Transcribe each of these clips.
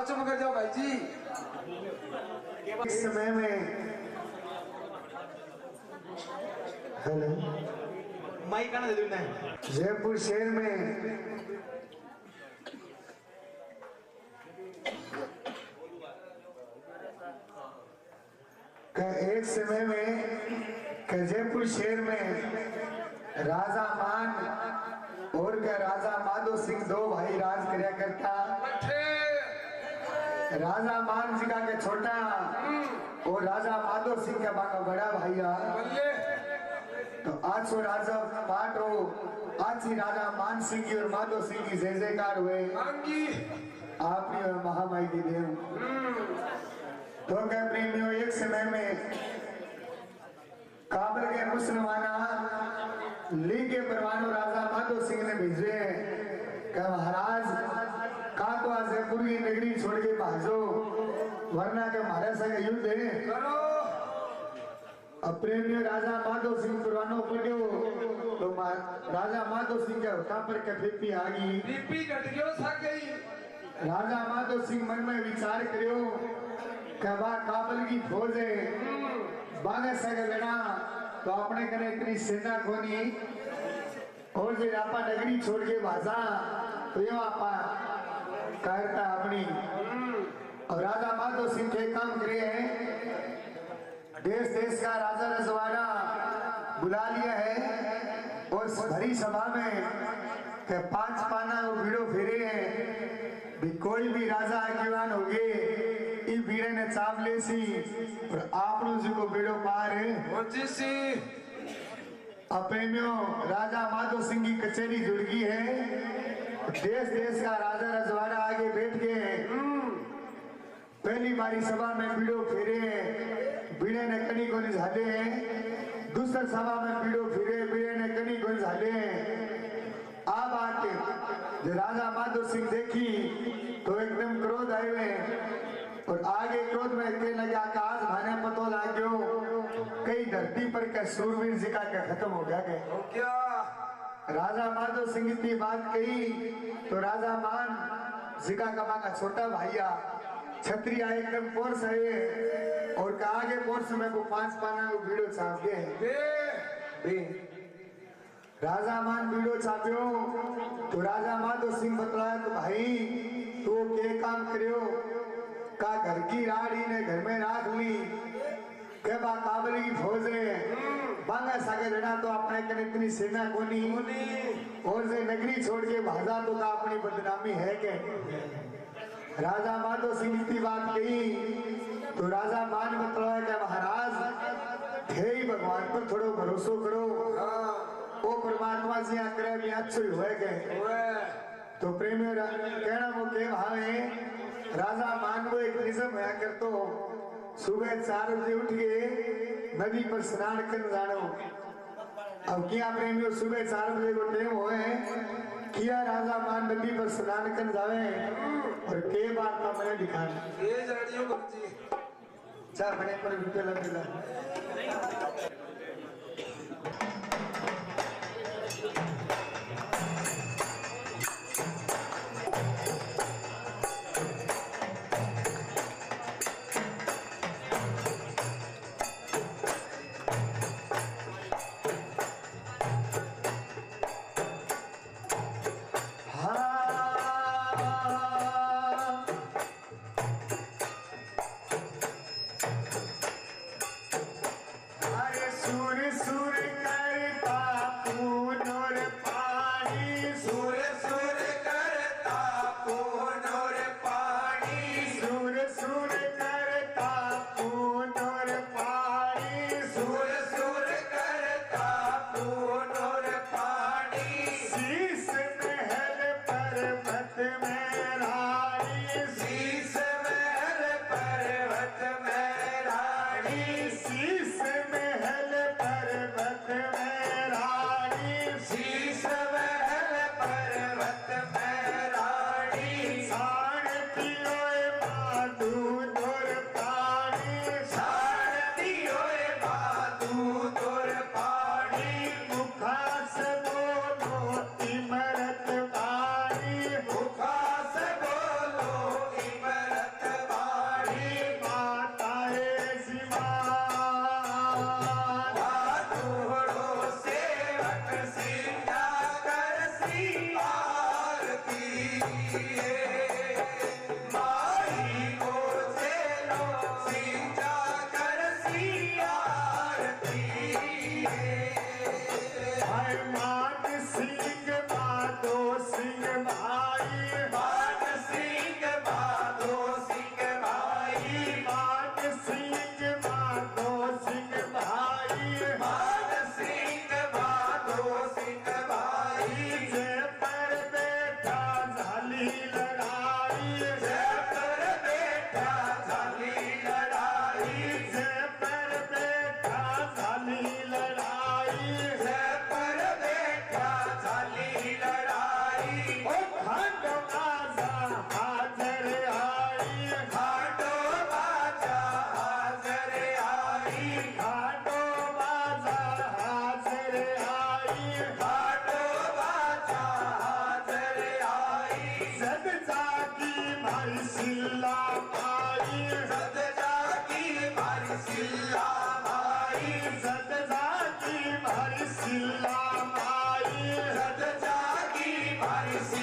चुप कर जाओ भाई जी। इस समय में हेलो माइक आना दे दो इन्हें। जयपुर शहर में एक समय में जयपुर शहर में राजा मान और राजा माधो सिंह दो भाई राज करया करता। राजा मान जी का के छोटा और राजा माधो सिंह का बाका बड़ा भैया। तो आज सो राजा पाठ हो, आज ही राजा मान सिंह की और माधो सिंह की जय जयकार हुए। आपने और महामाई की देव। तो क्या प्रेमियों, एक समय में काबल के मुसलमाना ली के परवानों राजा माधो सिंह ने भेजे कि महाराज का तो आज जयपुर की नगरी छोड़ के भाजो, वरना के हमारे संग युद्ध है। अब प्रेमियों राजा माधो सिंह परवानों पड़ो तो राजा माधो सिंह के होता पर के बीपी आ गई। बीपी घट गयो सा गई। राजा माधो सिंह मन में विचार करियो कि वाह काबल की फौज है, बागे सगे लड़ा तो अपने कने इतनी सेना कोनी और जो आपा नगरी छोड़ के भाजा तो ये आपा करता अपनी। और राजा माधो सिंह के काम करे हैं, देश देश का राजा रजवाड़ा बुला लिया है और भरी सभा में के 5 पाना वो भिड़ो फेरे हैं भी कोई भी राजा आज्ञान हो गए इस बीड़े ने चावले सी और आपनों जी को बेड़ो पार है। प्रेमियों राजा माधो सिंह की कचहरी जुड़ गई है। देश देश का राजा रजवाड़ा आगे बैठ के पहली बारी सभा में बीड़ो फेरे, बीड़े ने कनी को निझाले। दूसरी सभा में बीड़ो फिरे, बीड़े ने कनी को निझाले। अब आके जो राजा माधो सिंह देखी तो एकदम क्रोध आए और आगे क्रोध में कहने लगा आज भाने पतो लाग्यो कई धरती पर के सूरवीर जी का खत्म हो गया क्या। राजा माधो सिंह की बात कही तो राजा मान जिका का छोटा भाईया छत्री आए एकदम पोर्स है और आगे पोर्स में को 5 पाना को वीडियो छाप गए। राजा मान वीडियो छापियो तो राजा माधो सिंह बतलाया तो भाई तू के काम करियो का घर की राड़ी ने घर में राख ली के बा काबली की फौज है बांगा सागे लड़ा तो अपने कने इतनी सेना कोनी और से नगरी छोड़ के भाजा तो का अपनी बदनामी है के। राजा माधो सिंह की बात कही तो राजा मान बतलाया कि महाराज थे ही भगवान पर थोड़ो भरोसा करो, वो परमात्मा जी आकर भी अच्छे हुए गए। तो प्रेमी कहना वो के भावे राजा मान को एक निज़म है कर तो सुबह 4 बजे उठ के नदी पर स्नान कर जानो। अब क्या प्रेमियों सुबह 4 बजे को टाइम होए किया राजा मान नदी पर स्नान कर जावे और के बात का मैंने दिखाना ये जानियो बच्ची चार बने पर रुपये लगेगा। सुर सुर कर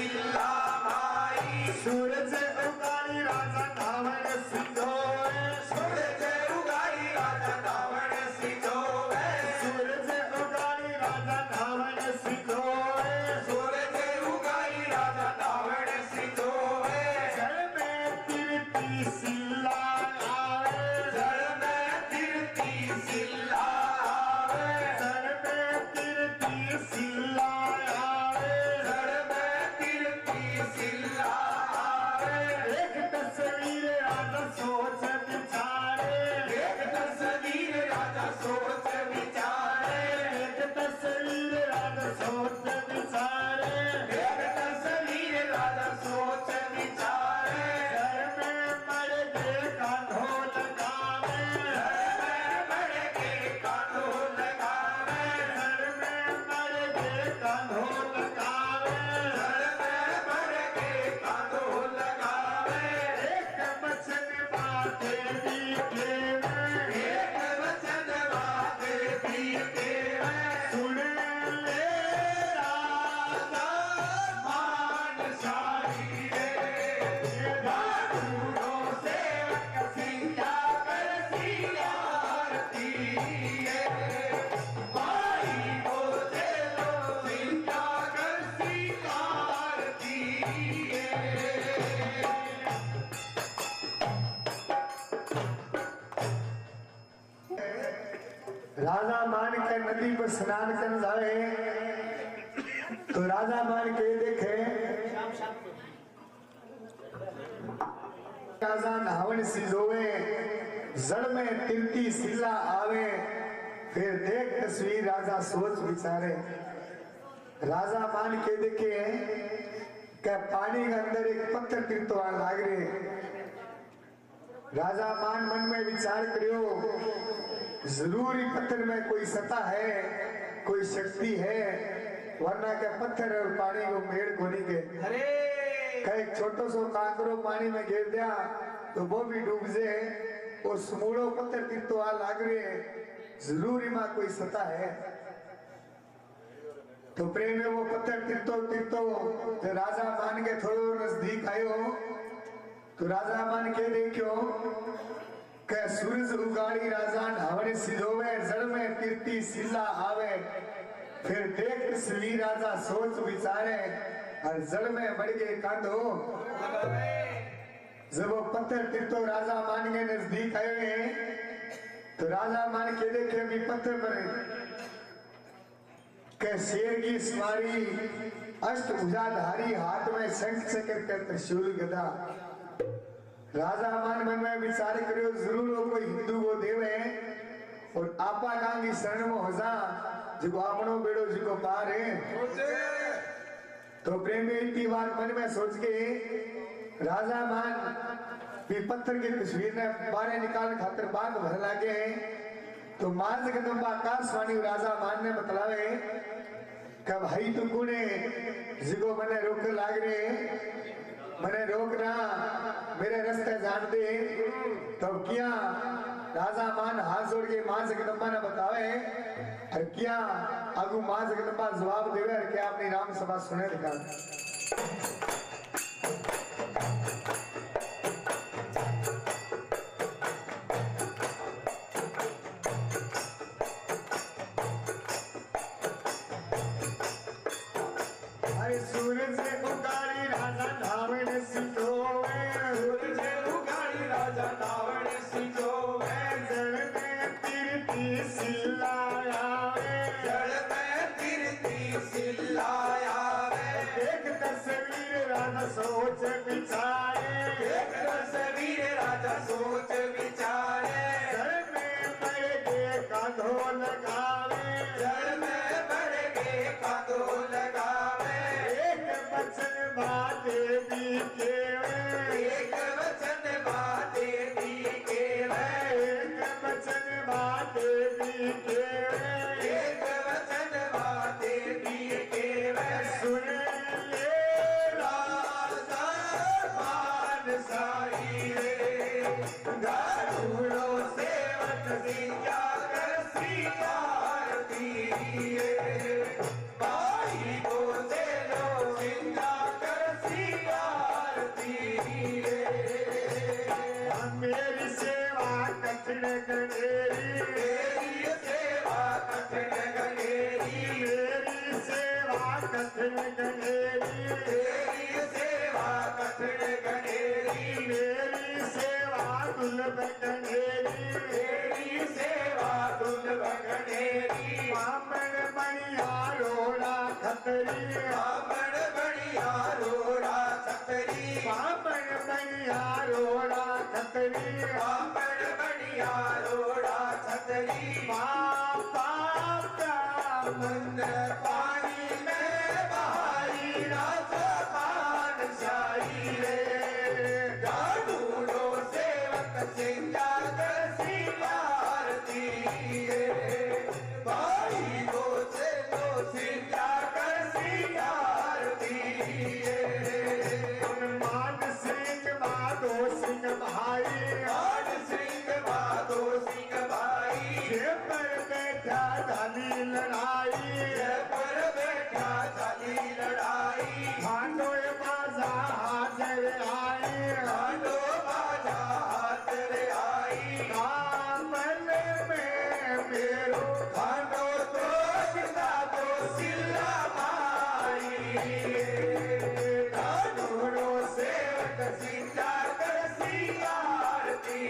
सिल्ला भाई सूरज उगाड़ी राजा धावण सिंधोवे सूरज उगाड़ी राजा धावण सिंधोवे सूरज उगाड़ी राजा धावण सिंधोवे सूरज उगाड़ी राजा धावण सिंधोवे जल में तिरती सिल्ला आवे जल में तिरती सिल्ला आवे जल में तिरती सिल्ला आवे जल में तिरती सिल्ला आवे एक तस्वीर राजा सोच विचारे एक तस्वीर राजा सोच विचारे एक तस्वीर राजा सोच विचारे एक तस्वीर राजा सोच विचारे घर में मर गए कांधो लगावे घर में मर के कांधो लगावे घर में मर गए कांधो लगावे घर में मर के कांधो लगावे एक वचन बाते बीते में एक वचन बाते बीते में सुन ले राजा मान शाही रे बादूरों से सीता कर सियारती है भाई को दे लो सीता कर सियारती है राजा मान के नदी पर स्नान कर जाए तो राजा मान के देखे राजा नहावन सिजोवे जल में तिरती सिल्ला आवे फिर देख तस्वीर राजा सोच विचारे राजा मान के देखे कि पानी के अंदर एक पत्थर तिरतवा लाग रहे राजा मान मन में विचार करियो जरूर ही पत्थर में कोई सत्ता है कोई शक्ति है वरना के पत्थर और पानी को मेड़ कोनी के अरे कहीं छोटो सो कांकरो पानी में गिर दिया तो वो भी डूब जाए वो समूड़ो पत्थर तिरतो आ लाग रहे जरूर ही मां कोई सत्ता है तो प्रेम में वो पत्थर तिरतो तिरतो तो राजा मान के थोड़ो नजदीक आयो तो राजा मान के देखो के सूरज उगाड़ी राजा ढावण सिधोवे जल में तिरती सिल्ला आवे फिर देख तस्वीर राजा सोच विचारे और जल में बढ़ गए कांधो जब वो पत्थर तिरतो राजा मान के नजदीक आए हैं तो राजा मान के देखे भी पत्थर पर के शेर की सवारी अष्टभुजाधारी हाथ में शंख चक्र का त्रिशूल गदा राजा मान मन में विचार करो जरूर वो कोई हिंदू को देवे और आपा कांगी शरण में होजा जो आपनो बेड़ो जिको पार है तो प्रेमी इतनी बात मन में सोच के राजा मान भी पत्थर की तस्वीर ने बारे निकाल खातर बांध भर लागे तो माज कदम आकाशवाणी राजा मान ने बतलावे कि भाई तू कुने जिको मने रोक लाग रहे मने रोकना मेरे रास्ते जान दे तो क्या राजा मान हाथ जोड़ के मां जगदम्बा ने बतावे और क्या आगू मां जगदम्बा जवाब देवे और क्या अपनी राम सभा सुने दिखा अरे सूरज उगाड़ी राजा धावण सिंधोवे सूरज उगाड़ी राजा धावण सिंधोवे जल में तिरती सिल्ला आवे जल में तिरती सिल्ला आवे एक तस्वीर राजा सोच विचारे एक तस्वीर राजा सोच विचारे जल में मर गए कांधो लगावे जल में बढ़ के कांधो लगावे एक वचन बाते भी केवे एक वचन बाते दी केवे एक वचन बाते भी केवे एक वचन बाते दी केवे सुन ले राजा मान साई रे गाड़ूड़ो सेवक सिया कर सियारती रे भाई को दे लो सिया कर छतरी पापड़ बढ़िया रोड़ा छतरी पापा मुंद पानी में बहाई राजपान शाही रे ढूंढो सेवक सिंजा कर सिंगारती रे भाई को चलो सिंजा कर सिंगारती रे मान सिंह माधो सिंह भाई मान सिंह माधो सिंह भाई ये पर बैठा धानी लड़ाई पर बैठा चली लड़ाई भांडो बाजा हाजिर आई भांडो बाजा हाथ रे आई कामल में मेरो भांडो तो किता तो सिल्ला माई ढूंढो सेवक सिंजा कर सिंगारती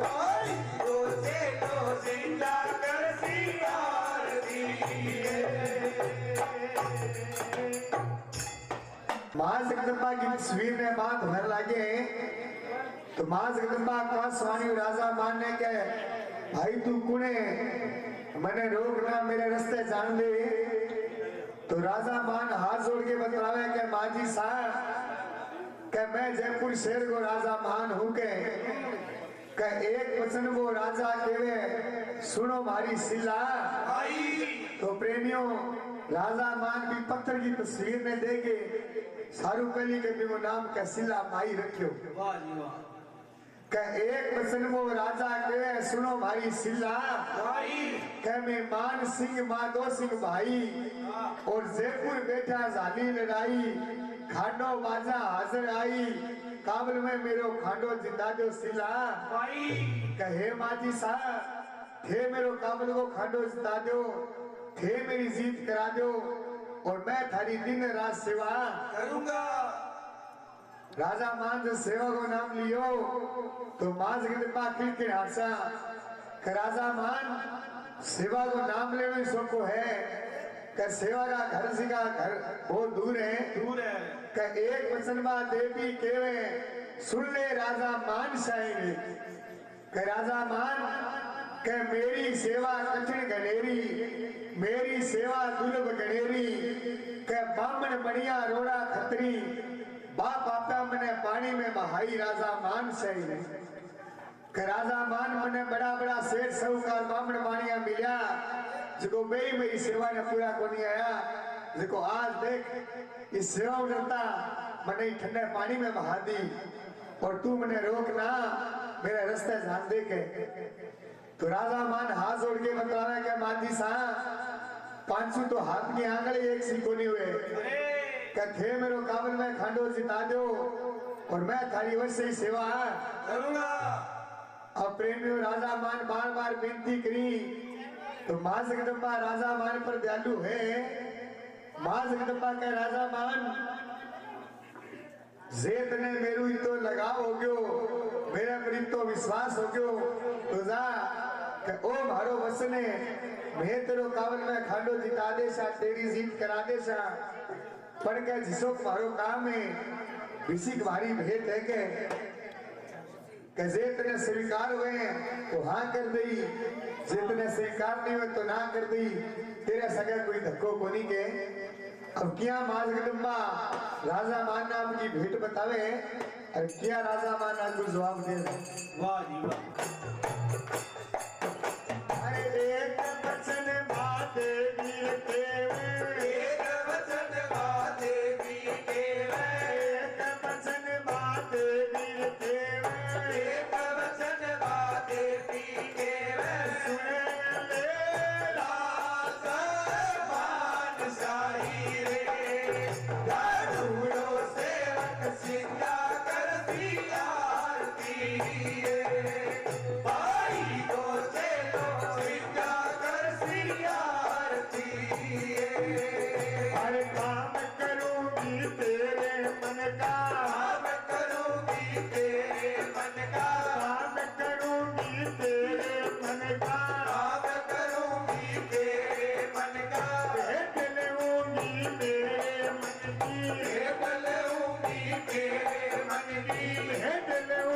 भाई को चलो सिंजा कर सिंगारती मां जगदम्बा की तस्वीर में बात भर लागे तो मां जगदम्बा का स्वामी राजा मान ने के भाई तू कुने मने रोकना मेरे रास्ते जान दे तो राजा मान हाथ जोड़ के बतलावे के माजी साहब के मैं जयपुर शहर को राजा मान हूं के एक वचन वो राजा केवे सुनो मारी सिला तो प्रेमियों राजा मान भी पत्थर की तस्वीर ने देखे सारू पहली के भी वो नाम का सिला माई रखियो एक वचन वो राजा के सुनो भाई सिला के मैं मान सिंह माधो सिंह भाई और जयपुर बैठा जाली लड़ाई खांडो बाजा हाजिर आई काबल में मेरो खांडो जिंदा दो सिला कहे माजी साहब थे मेरो काबल को खांडो जिता दो थे मेरी जीत करा दो और मैं थारी दिन रात सेवा करूंगा राजा मान जो सेवा को नाम लियो तो मां जगदम्बा के हासा कि राजा मान सेवा को नाम लेने सबको है कि सेवा का घर से का घर बहुत दूर है कि एक वचन में देवी केवे सुन ले राजा मान शाही कि राजा मान कि मेरी सेवा कठिन गनेरी मेरी सेवा दुर्लभ गनेरी कि बामण बढ़िया रोड़ा खतरी बाप आपका मने पानी में बहाई राजा मान सही कि राजा मान मने बड़ा बड़ा शेर साहूकार बामण बाणिया मिलिया जिको बेई मेरी सेवा ने पूरा को नहीं आया जिको आज देख इस सेवा उड़ता मने ठंडे पानी में बहा दी और तू मने रोकना मेरे रास्ते जान दे के तो राजा मान हाथ जोड़ के बतलावे के माजी साहब 500 तो हाथ की आंगली एक सी कोनी हुए थे मेरो काबल में खांडो जिता दो और मैं थारी वर्ष से सेवा करूंगा अब प्रेमियों राजा मान बार बार विनती करी तो मां जगदम्बा राजा मान पर दयालु है मां जगदम्बा के राजा मान जेत ने मेरू ही तो लगाव हो गयो मेरा पर तो विश्वास हो गयो तो जा कि ओ मारो वसने मैं तेरो काबल में खांडो जिता दे सा तेरी जीत करा दे सा पर क्या जिसो मारो काम है विशिक भारी भेंट है के जेतने स्वीकार हुए तो हाँ कर दी जितने स्वीकार नहीं हुए तो ना कर दी तेरा सगा कोई धक्को को नहीं के अब क्या मां जगदम्बा राजा मान नाम की भेंट बतावे और क्या राजा मान नाम को जवाब दे वाह जी वाह अरे एक वचन बात वीर केवे एक वचन बात भी केवे एक वचन बात वीर केवे एक वचन बात भी केवे सुने ले राजा मान शाही रे ढूंढो सेवक सिंगा कर सिंगारती भाई को चलो सिंगा कर सिंगारती हर काम करूंगी तेरे मन का काम करूंगी तेरे मन का काम करूंगी तेरे मन का काम करूंगी तेरे मन का भेंट लूंगी मेरे मन की बलूंगी तेरे मन की भेंट लूंगी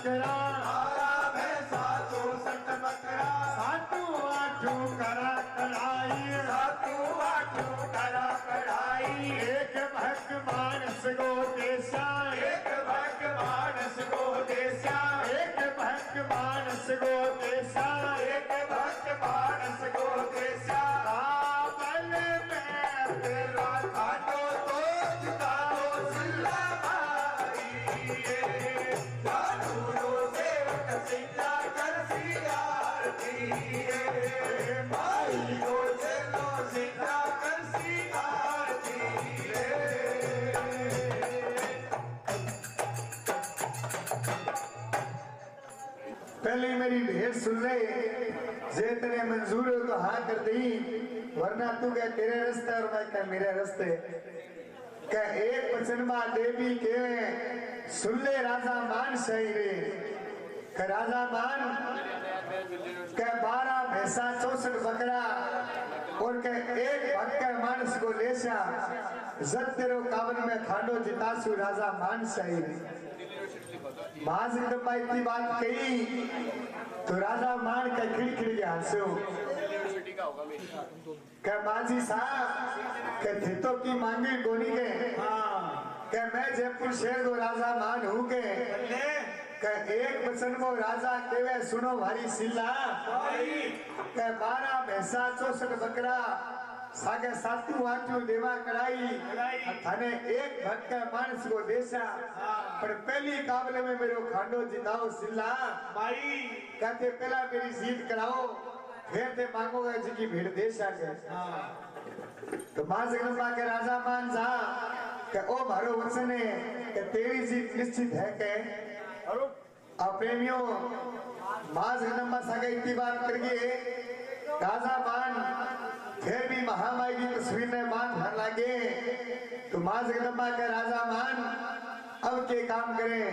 बकरा आरा भैंसा 64 बकरा सातू आठू करा कढ़ाई सातू आठू करा कढ़ाई एक भक्त मानस गो देशा एक भक्त मानस को देशा एक भक्त मानस गो देशा एक भक्त मानस को देशा काबल में तेरा खाटो तो जिताओ सिल्ला भाई साधुओं सेवक सिंधा कर सियारती भाई को चलो सिंधा कर सियारती पहले मेरी भेंट सुन ले जे तेरे मंजूर हो तो हाँ कर दी वरना तू क्या तेरे रास्ते और मैं क्या मेरे रास्ते क्या एक वचन में देवी के सुन ले राजा मान सही रे क्या राजा मान क्या 12 भैंसा 64 बकरा और क्या एक भक्त मानस को लेसा जब तेरो कावन में खांडो जितासु राजा मान सही रे माज जगदम्बा इतनी बात कही तो राजा मान का खिड़खिड़ के हंसो क्या माजी साहब क्या थितो की मांगी गोनी के क्या मैं जयपुर शहर को राजा मान हूँ के क्या एक वचन को राजा केवे सुनो भारी सिल्ला क्या 12 भैंसा 64 बकरा सागे सातू आठू देवा कढ़ाई थाने एक भक्त मानस को देशा पर पहली काबले में मेरो खांडो जिताओ सिल्ला भाई कहते पहला मेरी जीत कराओ फिर ते मांगोगे जी की भीड़ देशा के तो मां जगदम्बा के राजा मान जा के ओ मारो वचन है कि तेरी जीत निश्चित है के और आप प्रेमियों मां जगदम्बा सागे इतनी बात करके राजा मान फिर भी महामाई की तस्वीर में मान भर लागे तो मां जगदम्बा के राजा मान अब के काम करें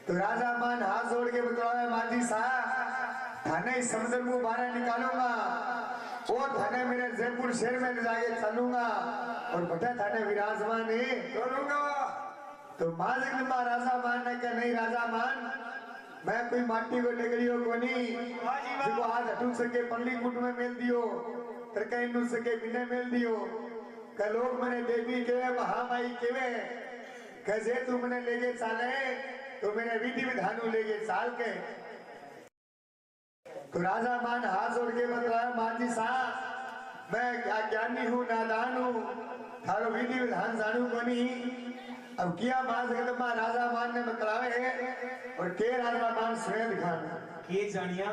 तो राजा मान हाथ जोड़ के बतलावे माजी साहब थाने समुद्र मुंह बाहर निकालूंगा और थाने मेरे जयपुर शहर में ले जाके चलूंगा और बटा थाने विराजमान है करूंगा तो मां जगदम्बा राजा मान ने कहा नहीं राजा मान मैं कोई माटी को टेकड़ियों को नहीं जिको आज हटू सके पल्ली कुट में मेल दियो तरकाई नु सके बिने मेल दियो का लोग मने देवी केवे महामाई केवे कजे तू मने लेके चाले तो मैंने विधि विधानु लेके चाल के तो राजा मान हाथ जोड़ के बतलाया मान जी साहब मैं क्या ज्ञानी हूँ नादान हूँ थारो विधि विधान जानू को नहीं अब किया मां जगदम्बा राजा मान ने बतलावे और के राजा मान स्वयं दिखाना ये जानिया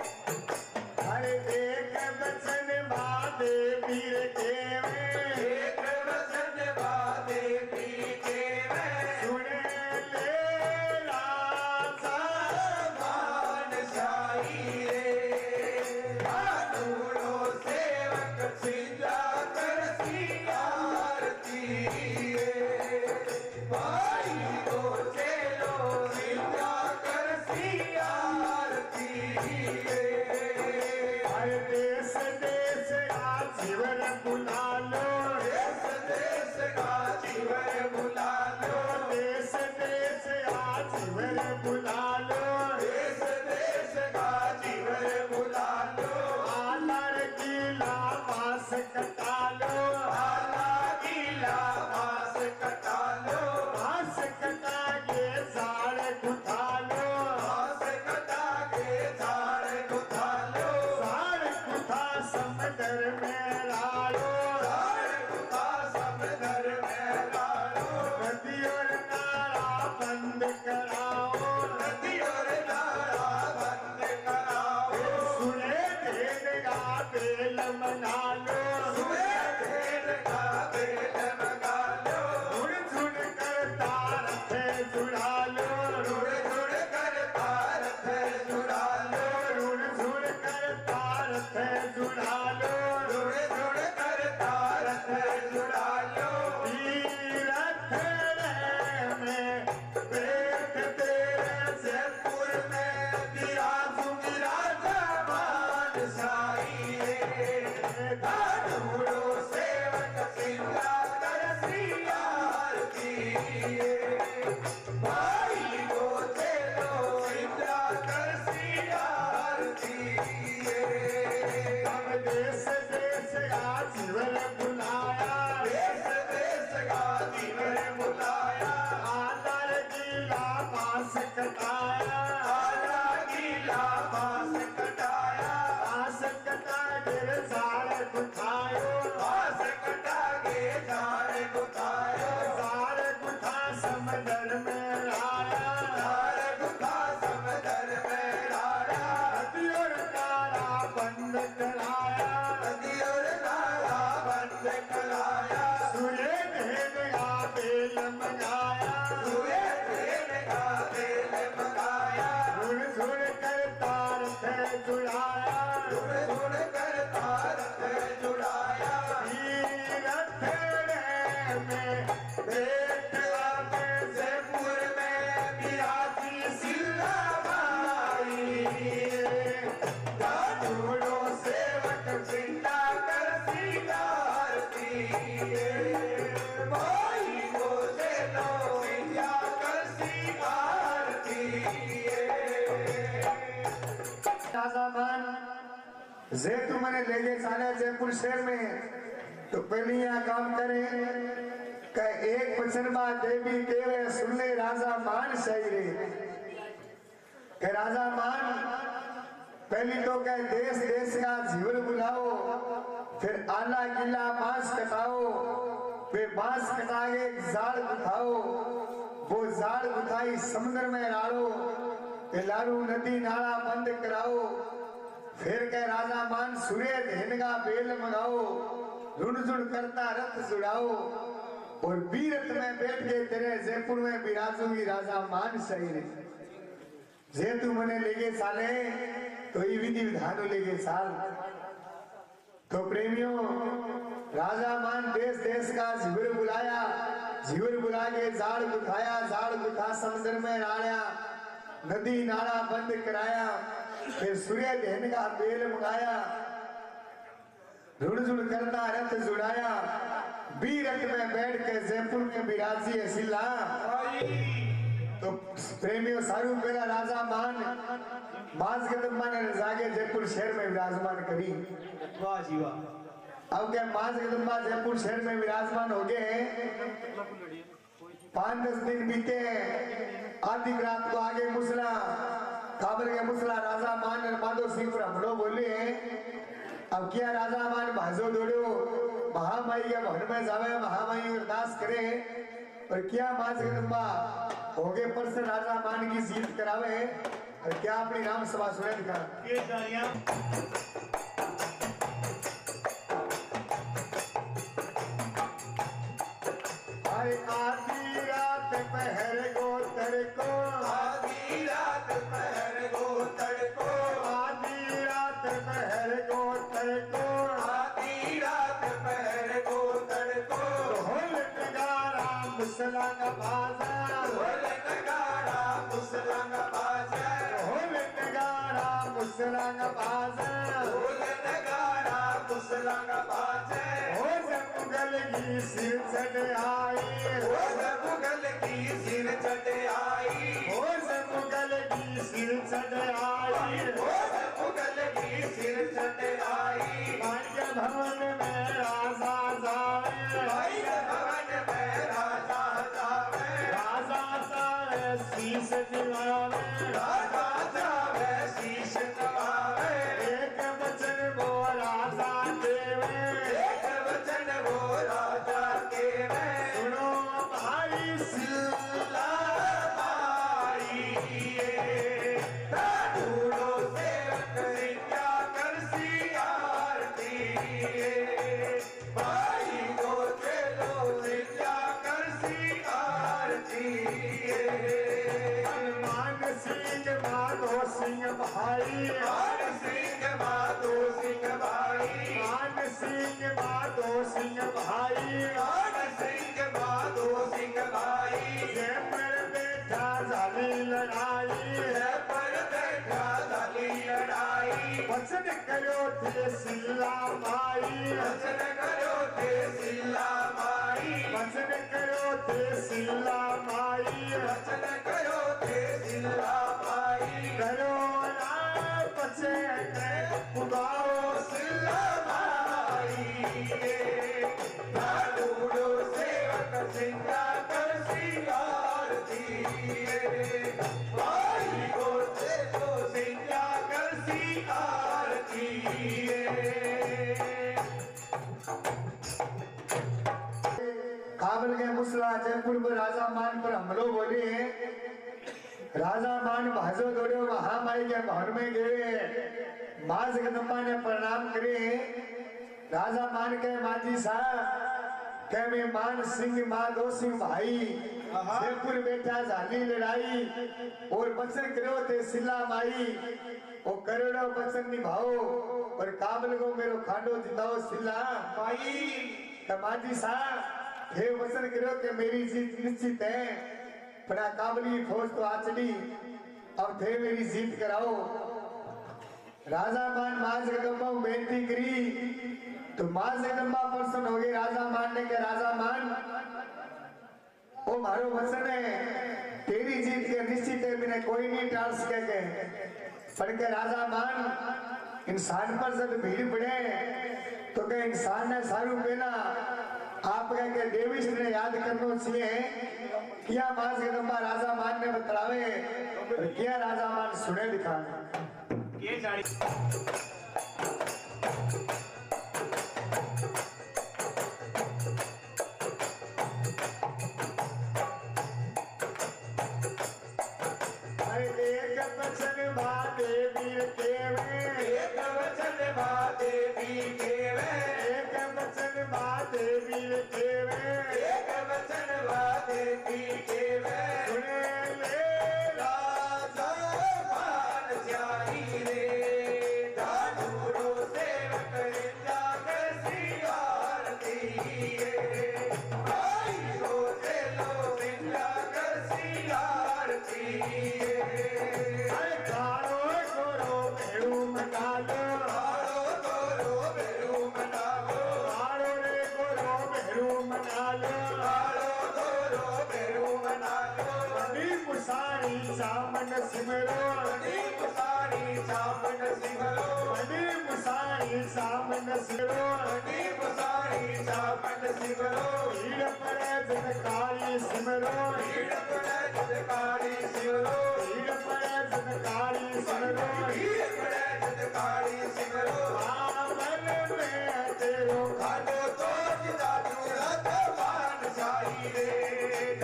अरे एक बचन बादे वीर केवे एक वचन बादे पी के मैं सुन ले राजा मान शाही रे साधुओं सेवक सिंधा कर सियारती भाई को चलो सिंधा कर सियारती हर देश देश आज जीवन बुला लो देश देश का जीवन बुला लो देश देश आज जीवन बुला लो देश देश का जीवन बुला लो आलर गीला बास कटा लो आला गीला बांस कटा लो बास कटा के झाड़ उठा लो बांस कटा के झाड़ उठा लो झाड़ उठा समंदर में डालो साई ढूंढो सेवक सिंगा कर आरती भाई को चलो सिंगा कर आरती हम देश देश का जीवन बुलाया देश देश का जीवन बुलाया आदर गीला पास कटाया आला गीला बास कटाया पास कटा गिर साड़ गुठायो बास कटा गे झाड़ गुथायो साड़ गुठा समंदर में आया झाड़ गुथा समंदर में राया नदियों नाला बंद कराया नदियों नाला बंद कराया सूर्य देगा बेल मंगाया सूर्य ट्रेन का तेल मंगाया झुड़ झुड़ कर तार थे जुड़ाया धुन धुन कर तार से जुड़ाया तीरथ में बेट आते से जयपुर में बिराजी सिल्ला माई ढूंढो सेवक चिंता कर आरती भाई को चलो विद्या कर आरती राजा मान जेतु मैंने ले गए साले जयपुर शहर में तो पहले यहाँ काम करे का एक वचन बात देवी केवे सुनने राजा मान सही रे के राजा मान पहली तो कह देश देश का जीवन बुलाओ फिर आला गिला बांस कटाओ फिर बांस कटा के एक जाल गुथाओ वो जाल गुथाई समुद्र में डालो लारू नदी नाला बंद कराओ फिर कह राजा मान सूर्य धेन का बेल मंगाओ रुण करता रथ जुड़ाओ और बीरथ में बैठ के तेरे जयपुर में विराजूंगी राजा मान सही रे जे तू मने लेगे साले तो ये विधि विधान लेगे साल तो प्रेमियों राजा मान देश देश का जीवर बुलाया जीवर बुला के जाड़ गुथाया जाड़ गुथा समुद्र में डाला नदी नाला बंद कराया फिर सूर्य धेन का बेल मंगाया रुण करता रथ जुड़ाया बीरथ में बैठ के जयपुर में विराजी असिला तो प्रेमियों सारू मेरा राजा मान मास गदम्बा ने जाके जयपुर शहर में विराजमान करी वाह जी वाह। अब क्या मास गदम्बा जयपुर शहर में विराजमान हो गए 5-10 दिन बीते आधी रात को आगे मुसला काबर के मुसला राजा मान और माधो सिंह पर हमलो बोले अब क्या राजा मान भाजो दौड़ो महामाई के भवन में जावे महामाई अरदास करे और क्या मास गदम्बा हो गए पर से राजा मान की जीत करावे और क्या अपनी राम सभा सुने दिखा ये तालियां अरे आधी रात पहर गोतर को आधी रात पहर गो तड़को आधी रात पहर गोतर को आधी रात पहर गो तड़को ढोल नगारा मुसला का बाजा ढोल नगाड़ा मुसलंग बाजा ढोल नगारा मुसला का बाजा ढोल नगाड़ा मुसलंग बाजे हो मुगल की सिर चढ़ आई वो मुगल की सिर चढ़ आई हो मुगल की सिर चढ़ आई वो मुगल की सिर चढ़ आई भाग्य भवन में राजा जावे भाई भवन में राजा जावे राजा जावे शीश दिलावे राजा जावे शीश नवावे एक वचन वो राजा देवे एक वचन वो राजा के में सुनो भाई सिल्ला माई ढूंढो सेवक सिंगा कर आरती भाई को चलो सिंगा कर आरती मान सिंह माधो सिंह भाई मान सिंह माधो सिंह भाई मान सिंह माधो सिंह भाई मान सिंह माधो सिंह भाई जय पर बैठा जाली लड़ाई पर बैठा दली लड़ाई वचन करो थे सिल्ला माई वचन करो थे सिल्ला माई वचन करो थे सिल्ला माई वचन करो थे सिल्ला माई करो ना बचे उगाओ सिल्ला माई ढाढूढ़ो सेवक सिंगा कर सिंगार दिए माई को से तो सिंगा कर सिंगार दिए काबुल के मुसला जयपुर में राजा मान पर हमलो बोले राजा मान भाजो दौड़े महामाई के भवन में गए मां जगदम्बा ने प्रणाम करे राजा मान के माजी साहब के में मान सिंह मां दो सिंह भाई जयपुर बैठा झाली लड़ाई और वचन करो थे सिल्ला माई वो करोड़ों वचन निभाओ और काबुल को मेरो खांडो जिताओ सिल्ला माई माजी साहब हे वचन करो कि मेरी जीत निश्चित है पड़ा काबली फौज तो आ चली अब थे मेरी जीत कराओ राजा मान मां जगदम्बा को बेनती करी तो मां जगदम्बा प्रसन्न हो गई राजा मान ने कहा राजा मान ओ मारो वचन है तेरी जीत के निश्चित है मैंने कोई नहीं टाल सके पढ़ के राजा मान इंसान पर जब भीड़ पड़े तो क्या इंसान ने सारू पहना आप कह के देवीश ने याद करना चाहिए किया मां जगदम्बा राजा मान ने बतलावे और किया राजा मान सुने दिखा ये जानी अरे एक वचन बाते वीर केवे एक वचन बाते भी केवे एक वचन बाते वीर केवे एक वचन बाते भी केवे सुने ले राजा मान जाई रे ढाढूढ़ो सेवक इंदा कर सिंगार दिए माई को से लो इंदा कर सिंगार दिए अरे कारो कोरो भेड़ू मनालो आलो तोरो बेरू मनालो कारो रे कोरो भेड़ू मनालो आलो तोरो बेरू मनालो बड़ी मुसारी सामन सिमरो बड़ी मुसारी सामन सिमरो बड़ी मुसारी सामन सिमरो बड़ी मुसारी सामन सिमरो भीड़ पड़े जन काली सिमरो भीड़ पड़े जदकारी सिमरो भीड़ पड़े जन काली सिमरो भीड़ पड़े जदकारी सिमरो आमन में तेरो खाटो तो जिदा दूरत मान जाई रे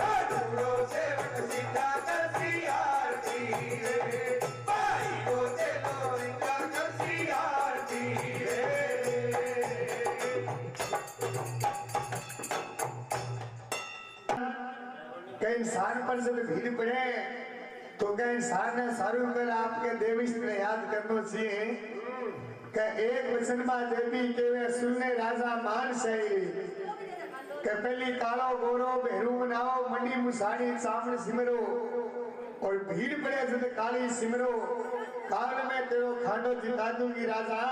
ढाढूढ़ो सेवक सीधा कर सियार की रे भाई को चलो इंदा कर सियार की रे के इंसान पर जब भीड़ पड़े तो क्या इंसान ने सारू कर आपके देविश ने याद करना चाहिए कि एक वचन में देवी के वे सुनने राजा मान सही के पहली कालो गोरो भेरू मनाओ मंडी मुसाड़ी सामने सिमरो और भीड़ पड़े जब काली सिमरो काल में तेरो खांडो जिता दूंगी राजा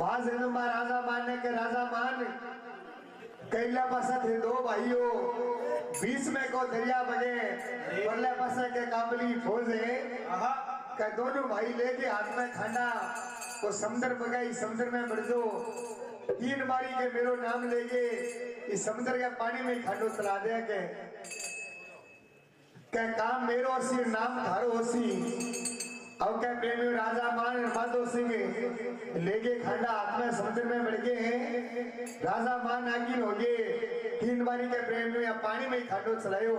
मां जगदम्बा राजा मान ने के राजा मान कैला पासा थे दो भाइयों बीच में को दरिया बगे परले पासा के काबली फौज है का दोनों भाई लेके हाथ में खांडा वो समुद्र बगाई समुद्र में बढ़ जो 3 बारी के मेरो नाम लेके इस समुद्र के पानी में खांडो चला दे के काम मेरो सी नाम थारो होसी अब क्या प्रेमी राजा मान माधो सिंह लेके खांडा हाथ में समुद्र में बढ़ गए हैं राजा मान आगिन हो गए 3 बारी के प्रेमी या पानी में ही खांडो चलायो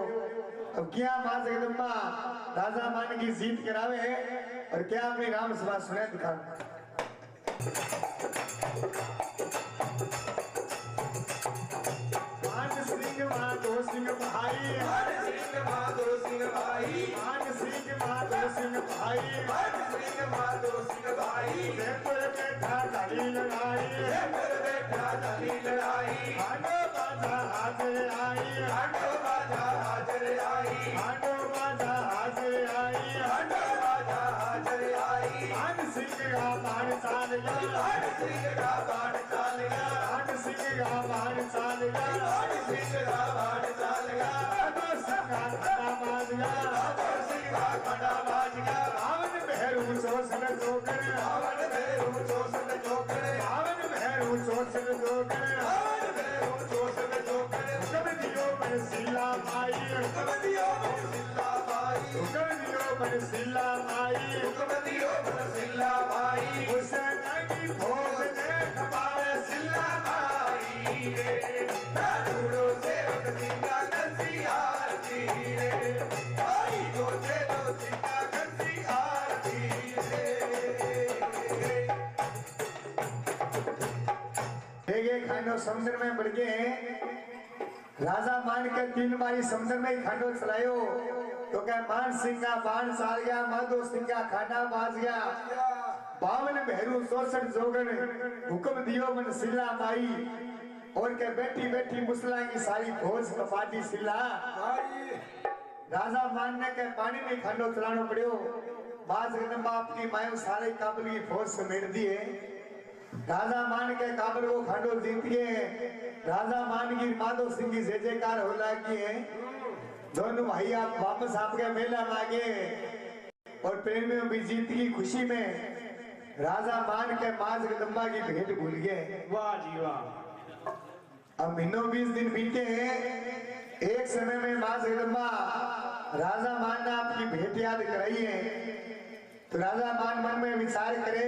अब क्या मां जगदम्बा राजा मान की जीत करावे और क्या अपनी राम सभा सुने दिखा मान सिंह माधो सिंह भाई मान सिंह माधो सिंह भाई मान सिंह माधो सिंह भाई मान सिंह माधो सिंह भाई जयपुर बैठा धारी लड़ाई जयपुर बैठा धारी लड़ाई हाडो बाजा हाजिर आई हाडो बाजा हाजिर आई हाडो बाजा हाजिर आई हाडो बाजा हाजिर आई मान का बाण चाल गया बाण सिंह का बाण चाल गया बाण सिंह का बाण चाल गया बाण सिंह का बाण चाल गया बाबा सिंह का खड़ा बाज गया बाबर सिंह का खड़ा बाज गया रावण भैरू चोसन जोकर रावण भैरू चोसन जोकर रावण भैरू चोसन जोकर रावण भैरू चोसन जोकर हुक्म दियो बरसीला माई हुक्म दियो बरसिल्ला भाई हुक्म दियो बरसीला माई हुक्म दियो बरसिल्ला भाई हुसैन की फौज ने खपाए सिल्ला भाई रे ढूंढो सेवक सिंगा करसी आरती रे भाई को दे दो सिंगा करसी आरती रे देगे खांडो समुद्र में बढ़ गए राजा मान के 3 बारी समुद्र में ही खांडो चलायो तो क्या मान सिंह का बाण चाल गया माधो सिंह का खांडा बाज गया 52 भैरू 64 जोगन हुक्म दियो मन सिल्ला माई और के बेटी बेटी मुसला की सारी फौज कपाटी सिल्ला राजा मान ने के पानी में खांडो चलानो पड़ियो बाज जगदम्बा आपकी मायो सारे काबुल की फौज समेट दिए राजा मान के काबुल को खांडो जीत गए राजा मान की माधो सिंह की जय जयकार हो लगी है दोनों भाई आप वापस आपके मेला में आ गए और प्रेमियों भी जीत की खुशी में राजा मान के मां जगदम्बा की भेंट भूल गए वाह जी वाह अब महीनों 20 दिन बीते हैं एक समय में मां जगदम्बा राजा मान ने आपकी भेंट याद कराई है तो राजा मान मन में विचार करे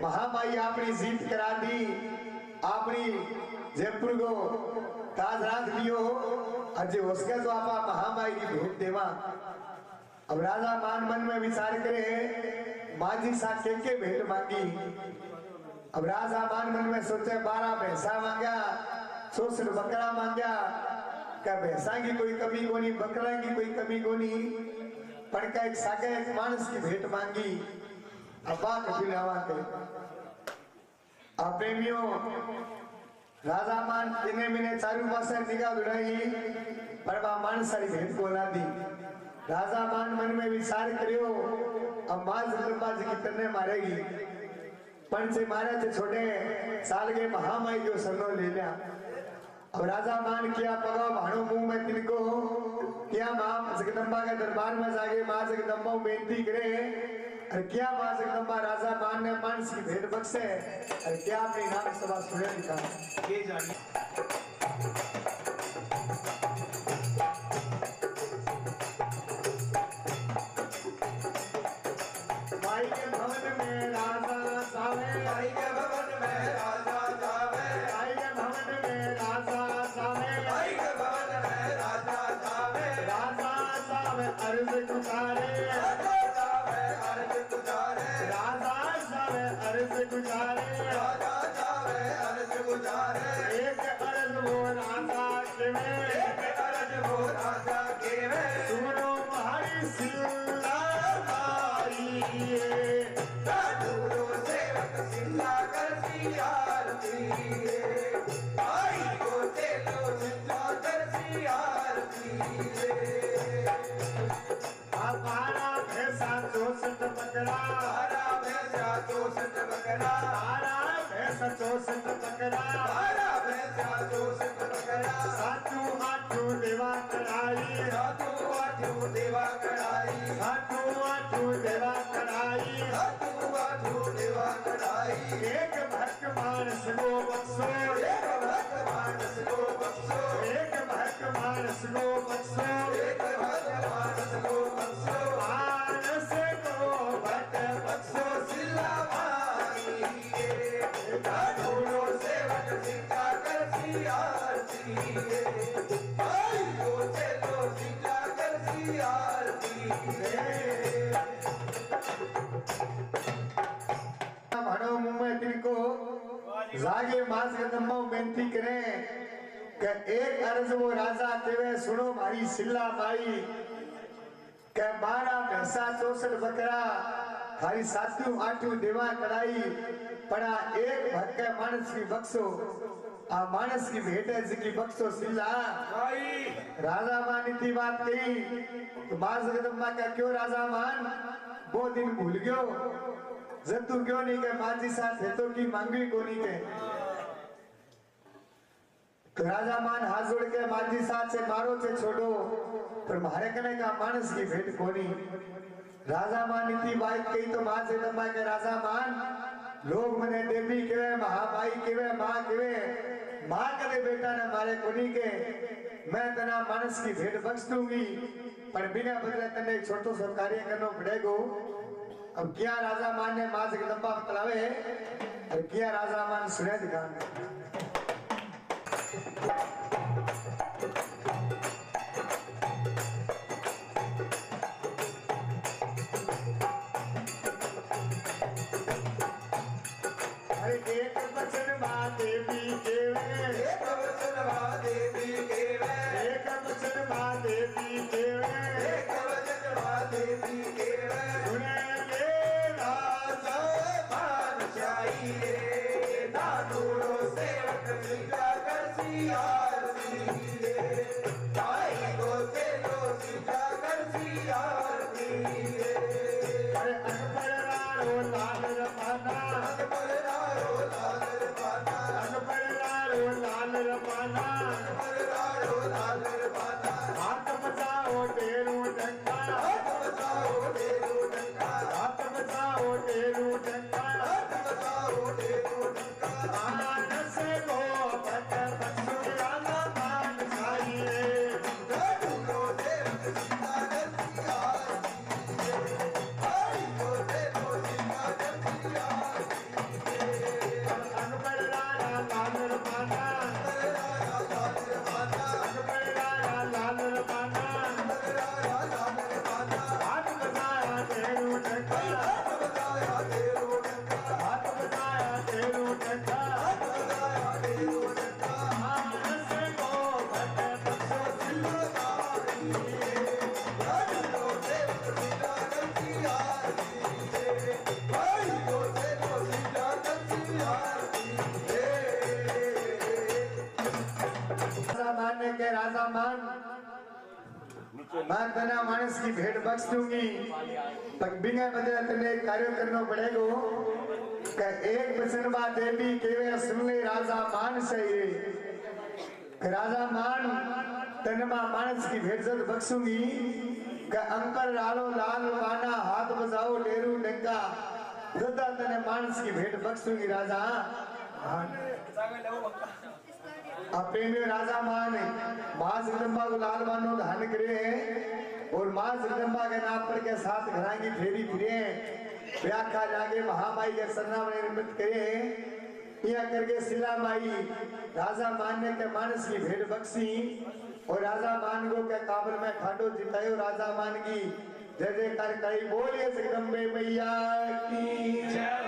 महामाई आपने जीत करा दी आपने जयपुर को ताज राख लियो अजय उसके तो आप महामाई की भेंट देवा अब राजा मान मन में विचार करे माजी सा के भेंट मांगी अब राजा मान मन में सोचे 12 भैंसा मांगा 64 बकरा मांगा क्या भैंसा की कोई कमी को नहीं बकरा की कोई कमी को नहीं पर का एक सागे एक मानस की भेंट मांगी अब बात फिलावा के अब प्रेमियों राजा मान दिने मिने चारू पासे निगाह उड़ाई पर वह मानस सारी भेंट को ला दी राजा मान मन में विचार करियो अब मां जगदम्बा जी की तरने मारेगी पण से मारे थे छोटे साल के महामाई जो सरनो ले लिया अब राजा मान किया पगा भाणो मुंह में तिनको क्या मां जगदम्बा के दरबार में जाके मां जगदम्बा बेनती करे और क्या मां जगदम्बा राजा मान ने मानस की भेंट बख्शे और क्या अपनी नाम सभा सुने लिखा ये जानिए माई के भवन में राजा जावे भाई के भवन में राजा जावे माई के भवन में राजा जावे भाई के भवन में राजा जावे राजा जावे अर्ज गुजारे राजा जावे अर्ज गुजारे राजा जावे अर्ज गुजारे राजा जावे अर्ज गुजारे एक अर्ज वो राजा के में एक अर्ज वो राजा के में सुनो भाई सिल्ला माई ढूंढो सेवक सिंगा करसी आरती रे भाई को दे दो सिंगा करसी आरती रे हमारा भैंसा 64 बकरा तारा भैंसा 64 बकरा हमारा भैंसा 64 बकरा तारा भैंसा 64 बकरा सातू आठू देवा कराई सातू आठू देवा कढ़ाई सातू आठू देवा कराई सातू आठू देवा कढ़ाई एक भक्त मानस को बख्शो एक भक्त मानस को बख्शो एक भक्त मानस को बख्शो एक भक्त मानस को बख्शो मानस को भक्त बख्शो सिल्ला माई रे ढूंढो सेवक सिंगा करसी आरती रे भाई को चलो सिंगा करसी आरती रे भाड़ो मुंह में तिनको जागे मां जगदम्बा बेनती करें कि एक अर्ज वो राजा केवे सुनो भाई सिल्ला माई के 12 भैंसा 64 बकरा खाली सातू आठू देवा कड़ाई पड़ा एक भक्त के मानस की बख्शो आ मानस की भेंट है जिसकी बख्शो सिल्ला भाई राजा मान इतनी बात कही तो मां जगदम्बा का क्यों राजा मान वो दिन भूल गयो जब तू क्यों नहीं के माझी साथ है तो की मांगी को नहीं के तो राजा मान हाथ जोड़ के माझी साथ से मारो से छोड़ो पर मारे कने का मानस की भेंट कोनी राजा मान इतनी बात कही तो मां से दबा के राजा मान लोग मने देवी केवे महाबाई केवे मां केवे मां कदे बेटा ने मारे कोनी के मैं तना मानस की भेंट बख्श दूंगी पर बिना बदले तने एक छोटो सा कार्य करना पड़ेगो। अब क्या राजा मान ने मां से दबा बतलावे और क्या राजा मान सुने दिखा एक वचन मां देवी केवे एक वचन मां देवी केवे एक वचन मां देवी केवे एक वचन मां देवी केवे सुने ले राजा बादशाही रे दादूरो सेवक सीधा कर सियारती रे भाई को चलो सीधा कर सियारती रे अरे अनपढ़ रारो लाल रपाना अकबर रारो लाल रपाना अनपढ़ रारो लाल रपाना अकबर रारो लाल रपाना हाथ बचाओ टेरू डंका हाथ बचाओ डेरू डंका हाथ बचाओ टेरू डंका हाथ बचाओ डेरू डंका मानस को पट बख्शो राजा मान चाहिए दादूरो सेवक सीधा कर सियारती रे भाई को चलो सीधा कर सियारती रे अनपढ़ रारा लाल रपाना अनपढ़ रारा लाल रपाना हाथ बचाया टेरू डंका हाथ बचाया टेरू डंका मानस को पट बख्शो राजा मानने के राजा मान मैं तना मानस की भेंट बख्श दूंगी पर बिना बदले तने एक कार्य करना पड़ेगो कि एक वचन बा देवी केवे सुन ले राजा मान सही कि राजा मान तने मानस की भेंट जब बख्शूंगी कि अंकर लालो लाल वाना हाथ बजाओ लेरू डंका दादा तने मानस की भेंट बख्शूंगी राजा प्रेमी राजा मान मां जगदम्बा को लाल मानो धान करे और मां जगदम्बा के नाम पर के साथ घरांगी फेरी फिरे व्याख्या जागे महामाई के सरनाम निर्मित करे यह करके शिला माई राजा मान ने के मानस की भेंट बख्शी और राजा मान को के काबल में खाटो जितायो राजा मान की जय जयकार करी बोलिए जगदम्बे मैया की जय।